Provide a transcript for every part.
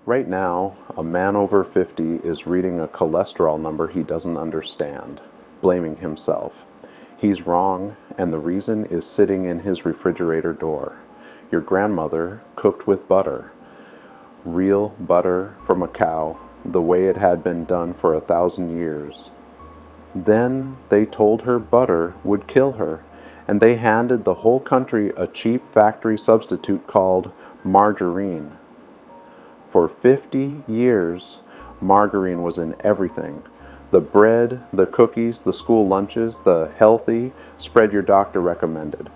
Right now, a man over 50 is reading a cholesterol number he doesn't understand, blaming himself. He's wrong, and the reason is sitting in his refrigerator door. Your grandmother cooked with butter, real butter from a cow, the way it had been done for 1,000 years. Then they told her butter would kill her, and they handed the whole country a cheap factory substitute called margarine. For 50 years, margarine was in everything. The bread, the cookies, the school lunches, the healthy spread your doctor recommended.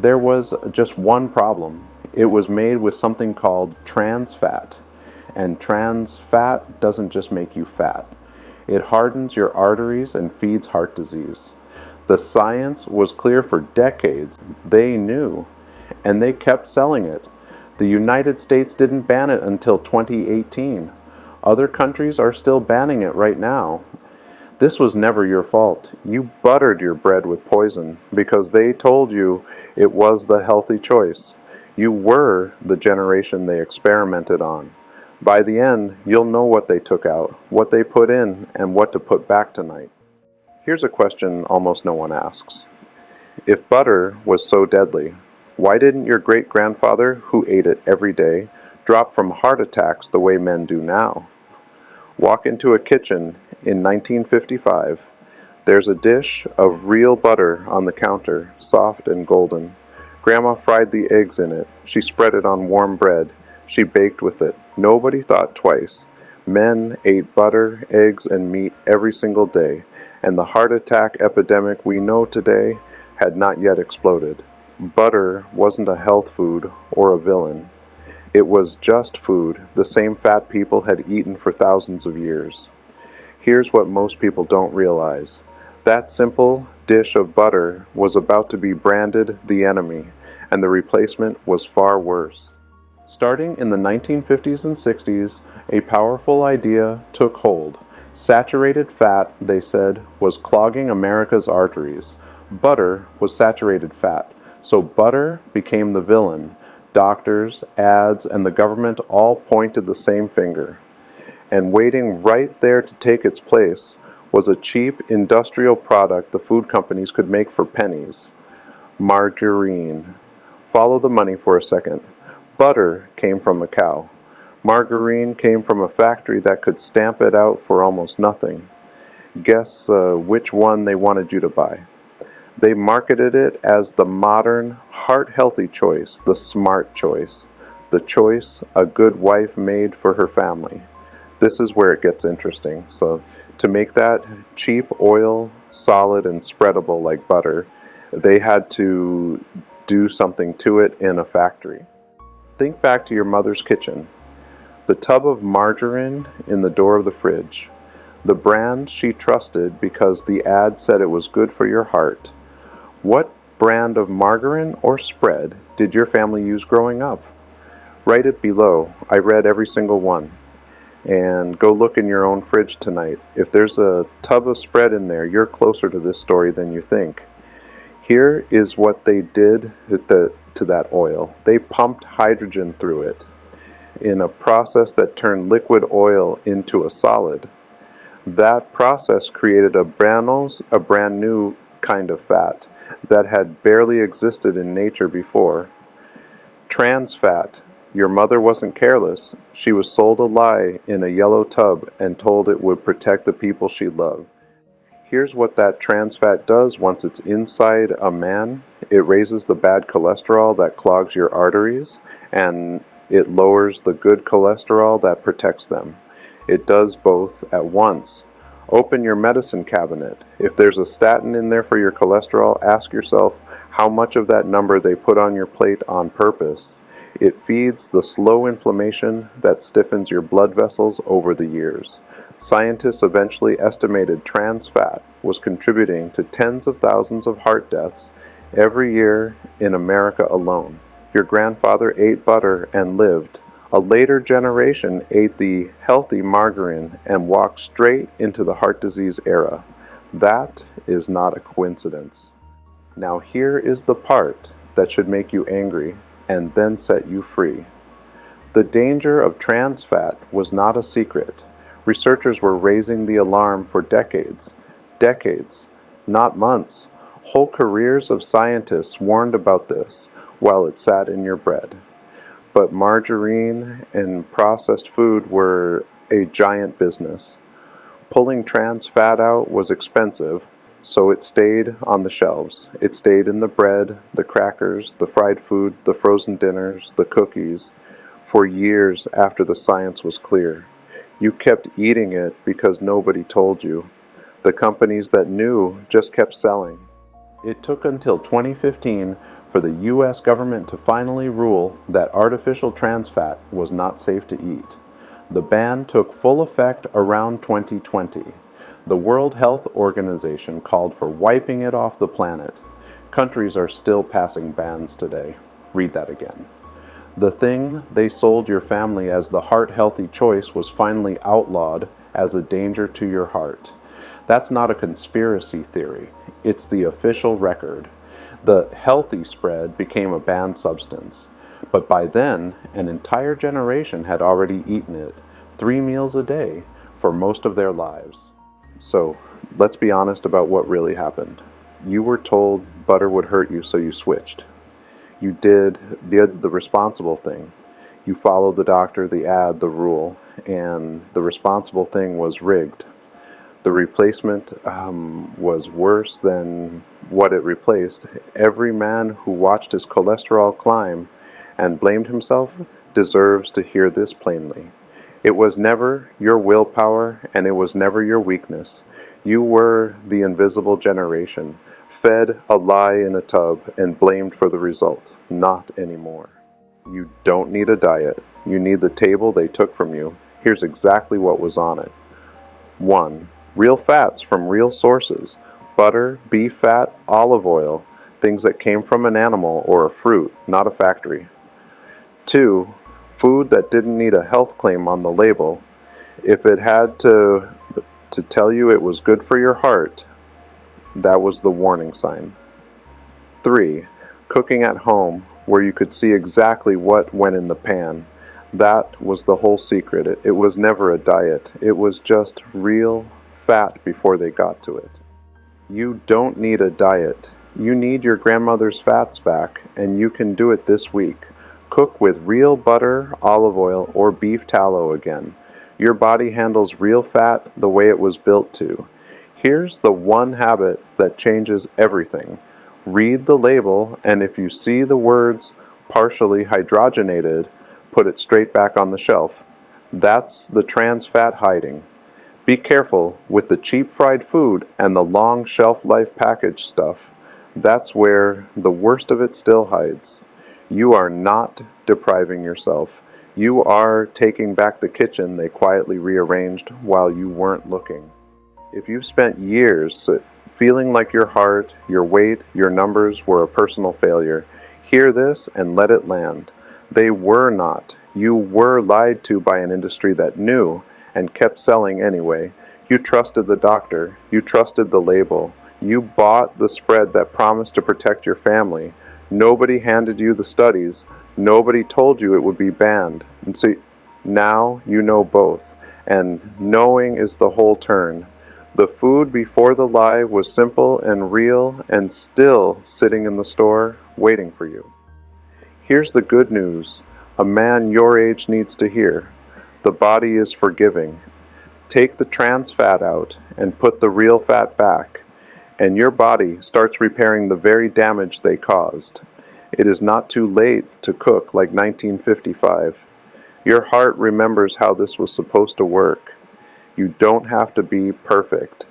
There was just one problem. It was made with something called trans fat. And trans fat doesn't just make you fat. It hardens your arteries and feeds heart disease. The science was clear for decades. They knew, and they kept selling it. The United States didn't ban it until 2018. Other countries are still banning it right now. This was never your fault. You buttered your bread with poison because they told you it was the healthy choice. You were the generation they experimented on. By the end, you'll know what they took out, what they put in, and what to put back tonight. Here's a question almost no one asks. If butter was so deadly, why didn't your great-grandfather, who ate it every day, drop from heart attacks the way men do now? Walk into a kitchen in 1955. There's a dish of real butter on the counter, soft and golden. Grandma fried the eggs in it. She spread it on warm bread. She baked with it. Nobody thought twice. Men ate butter, eggs, and meat every single day, and the heart attack epidemic we know today had not yet exploded. Butter wasn't a health food or a villain. It was just food the same fat people had eaten for thousands of years. Here's what most people don't realize. That simple dish of butter was about to be branded the enemy, and the replacement was far worse. Starting in the 1950s and 60s, a powerful idea took hold. Saturated fat, they said, was clogging America's arteries. Butter was saturated fat, so butter became the villain. Doctors, ads, and the government all pointed the same finger. And waiting right there to take its place was a cheap industrial product the food companies could make for pennies. Margarine. Follow the money for a second. Butter came from a cow. Margarine came from a factory that could stamp it out for almost nothing. Guess which one they wanted you to buy. They marketed it as the modern, heart-healthy choice, the smart choice, the choice a good wife made for her family. This is where it gets interesting. So to make that cheap oil solid and spreadable like butter, they had to do something to it in a factory. Think back to your mother's kitchen. The tub of margarine in the door of the fridge. The brand she trusted because the ad said it was good for your heart. What brand of margarine or spread did your family use growing up? Write it below. I read every single one. And go look in your own fridge tonight. If there's a tub of spread in there, you're closer to this story than you think. Here is what they did to that oil. They pumped hydrogen through it in a process that turned liquid oil into a solid. That process created a brand new kind of fat that had barely existed in nature before. Trans fat. Your mother wasn't careless. She was sold a lie in a yellow tub and told it would protect the people she loved. Here's what that trans fat does once it's inside a man. It raises the bad cholesterol that clogs your arteries, and it lowers the good cholesterol that protects them. It does both at once. Open your medicine cabinet. If there's a statin in there for your cholesterol, ask yourself how much of that number they put on your plate on purpose. It feeds the slow inflammation that stiffens your blood vessels over the years. Scientists eventually estimated trans fat was contributing to tens of thousands of heart deaths every year in America alone. Your grandfather ate butter and lived. A later generation ate the healthy margarine and walked straight into the heart disease era. That is not a coincidence. Now here is the part that should make you angry and then set you free. The danger of trans fat was not a secret. Researchers were raising the alarm for decades. Decades, not months. Whole careers of scientists warned about this while it sat in your bread. But margarine and processed food were a giant business. Pulling trans fat out was expensive, so it stayed on the shelves. It stayed in the bread, the crackers, the fried food, the frozen dinners, the cookies, for years after the science was clear. You kept eating it because nobody told you. The companies that knew just kept selling. It took until 2015 for the US government to finally rule that artificial trans fat was not safe to eat. The ban took full effect around 2020. The World Health Organization called for wiping it off the planet. Countries are still passing bans today. Read that again. The thing they sold your family as the heart-healthy choice was finally outlawed as a danger to your heart. That's not a conspiracy theory. It's the official record. The healthy spread became a banned substance. But by then, an entire generation had already eaten it, 3 meals a day, for most of their lives. So, let's be honest about what really happened. You were told butter would hurt you, so you switched. You did the responsible thing. You followed the doctor, the ad, the rule, and the responsible thing was rigged. The replacement was worse than what it replaced. Every man who watched his cholesterol climb and blamed himself deserves to hear this plainly. It was never your willpower, and it was never your weakness. You were the invisible generation, fed a lie in a tub and blamed for the result. Not anymore. You don't need a diet. You need the table they took from you. Here's exactly what was on it. 1. Real fats from real sources. Butter, beef fat, olive oil. Things that came from an animal or a fruit, not a factory. 2. Food that didn't need a health claim on the label. If it had to tell you it was good for your heart, that was the warning sign. 3. Cooking at home, where you could see exactly what went in the pan. That was the whole secret. It was never a diet. It was just real fat before they got to it. You don't need a diet. You need your grandmother's fats back, and you can do it this week. Cook with real butter, olive oil, or beef tallow again. Your body handles real fat the way it was built to. Here's the one habit that changes everything. Read the label, and if you see the words partially hydrogenated, put it straight back on the shelf. That's the trans fat hiding. Be careful with the cheap fried food and the long shelf life packaged stuff. That's where the worst of it still hides. You are not depriving yourself. You are taking back the kitchen they quietly rearranged while you weren't looking. If you've spent years feeling like your heart, your weight, your numbers were a personal failure, hear this and let it land. They were not. You were lied to by an industry that knew and kept selling anyway. You trusted the doctor. You trusted the label. You bought the spread that promised to protect your family. Nobody handed you the studies. Nobody told you it would be banned. And see, now you know both. And knowing is the whole turn. The food before the lie was simple and real and still sitting in the store waiting for you. Here's the good news a man your age needs to hear. The body is forgiving. Take the trans fat out and put the real fat back, and your body starts repairing the very damage they caused. It is not too late to cook like 1955. Your heart remembers how this was supposed to work. You don't have to be perfect.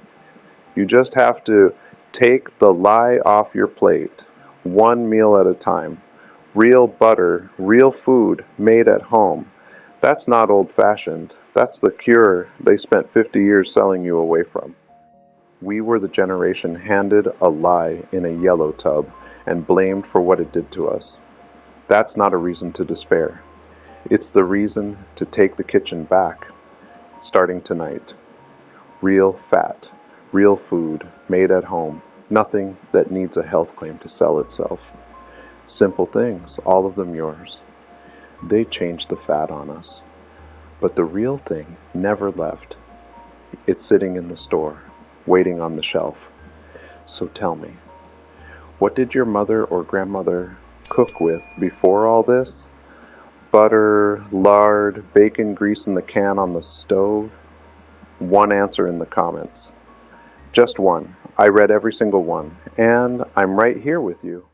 You just have to take the lie off your plate, one meal at a time. Real butter, real food made at home. That's not old-fashioned. That's the cure they spent 50 years selling you away from. We were the generation handed a lie in a yellow tub and blamed for what it did to us. That's not a reason to despair. It's the reason to take the kitchen back, starting tonight. Real fat, real food, made at home. Nothing that needs a health claim to sell itself. Simple things, all of them yours. They changed the fat on us. But the real thing never left. It's sitting in the store, waiting on the shelf. So tell me, what did your mother or grandmother cook with before all this? Butter, lard, bacon grease in the can on the stove? One answer in the comments. Just one. I read every single one, and I'm right here with you.